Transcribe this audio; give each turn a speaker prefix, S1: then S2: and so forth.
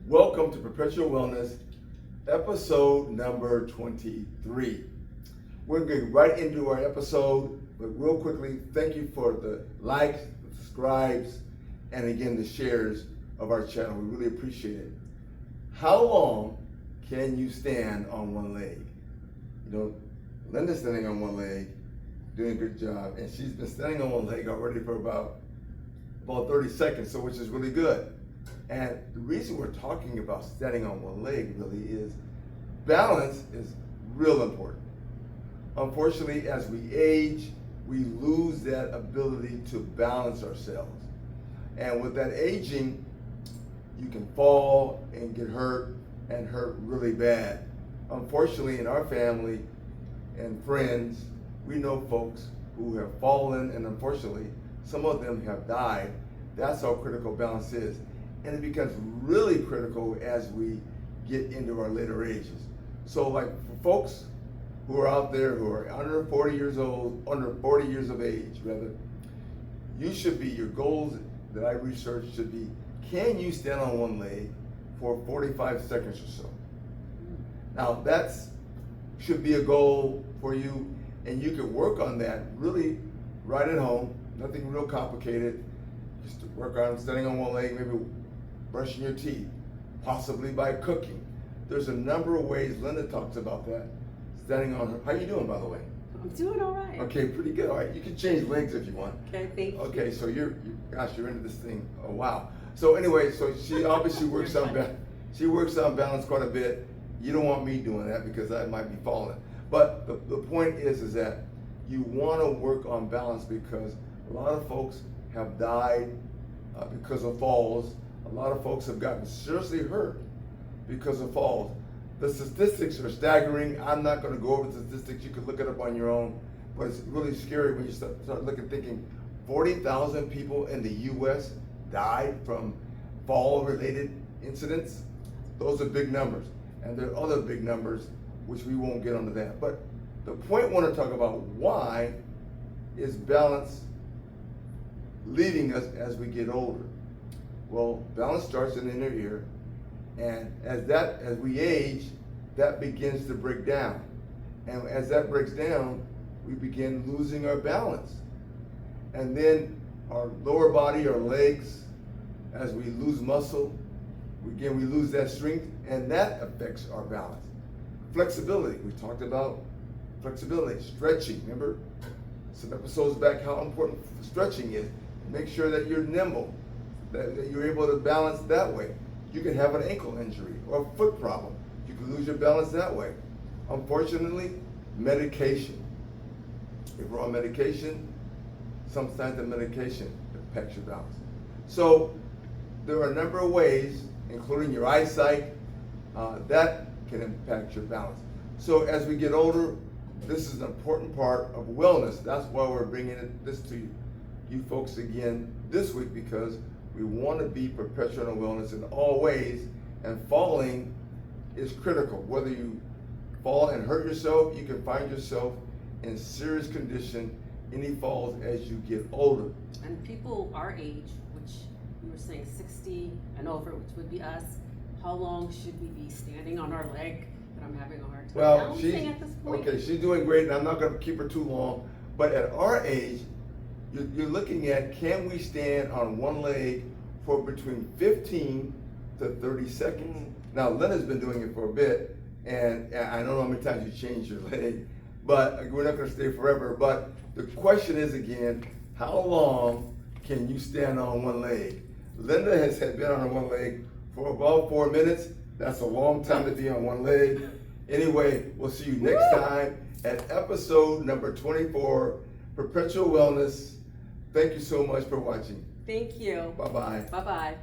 S1: Welcome to Perpetual Wellness, episode number 23. We're going to get right into our episode, but real quickly, thank you for the likes, the subscribes, and again, the shares of our channel. We really appreciate it. How long can you stand on one leg? You know, Linda's standing on one leg, doing a good job, and she's been standing on one leg already for about 30 seconds, so which is really good. And the reason we're talking about standing on one leg really is balance is real important. Unfortunately, as we age, we lose that ability to balance ourselves. And with that aging, you can fall and get hurt and hurt really bad. Unfortunately, in our family and friends, we know folks who have fallen, and unfortunately, some of them have died. That's how critical balance is. And it becomes really critical as we get into our later ages. So like for folks who are out there who are under 40 years old, under 40 years of age rather, you should be, your goals that I researched should be, can you stand on one leg for 45 seconds or so? Now that's should be a goal for you, and you can work on that really right at home, nothing real complicated. Just to work on standing on one leg, maybe brushing your teeth, possibly by cooking. There's a number of ways. Linda talks about that. Standing on her. How you doing, by the way?
S2: I'm doing all right.
S1: Okay, pretty good. All right, you can change legs if you want.
S2: Okay, thank you.
S1: Okay, so you're into this thing. Oh wow. So anyway, so she obviously works on balance quite a bit. You don't want me doing that because I might be falling. But the point is that you want to work on balance because a lot of folks have died because of falls. A lot of folks have gotten seriously hurt because of falls. The statistics are staggering. I'm not going to go over the statistics. You can look it up on your own. But it's really scary when you start looking, thinking 40,000 people in the U.S. died from fall-related incidents. Those are big numbers. And there are other big numbers, which we won't get onto that. But the point I want to talk about, why is balance leaving us as we get older? Well, balance starts in the inner ear, and as we age, that begins to break down. And as that breaks down, we begin losing our balance. And then our lower body, our legs, as we lose muscle, we lose that strength, and that affects our balance. Flexibility, we talked about flexibility, stretching. Remember some episodes back how important stretching is. Make sure that you're nimble, that you're able to balance that way. You can have an ankle injury or a foot problem. You can lose your balance that way. Unfortunately, medication. If we're on medication, sometimes the medication impacts your balance. So there are a number of ways, including your eyesight, that can impact your balance. So as we get older, this is an important part of wellness. That's why we're bringing this to you folks again this week, because we want to be perpetual wellness in all ways, and falling is critical. Whether you fall and hurt yourself, you can find yourself in serious condition, any falls as you get older.
S2: And people our age, which you were saying 60 and over, which would be us, how long should we be standing on our leg? That I'm having a hard time balancing at this point.
S1: Okay, she's doing great, and I'm not going to keep her too long. But at our age, you're looking at, can we stand on one leg for between 15 to 30 seconds? Now, Linda's been doing it for a bit, and I don't know how many times you changed your leg, but we're not going to stay forever. But the question is again, how long can you stand on one leg? Linda has been on one leg for about 4 minutes. That's a long time to be on one leg. Anyway, we'll see you next time at episode number 24, Perpetual Wellness. Thank you so much for watching.
S2: Thank you.
S1: Bye-bye.
S2: Bye-bye.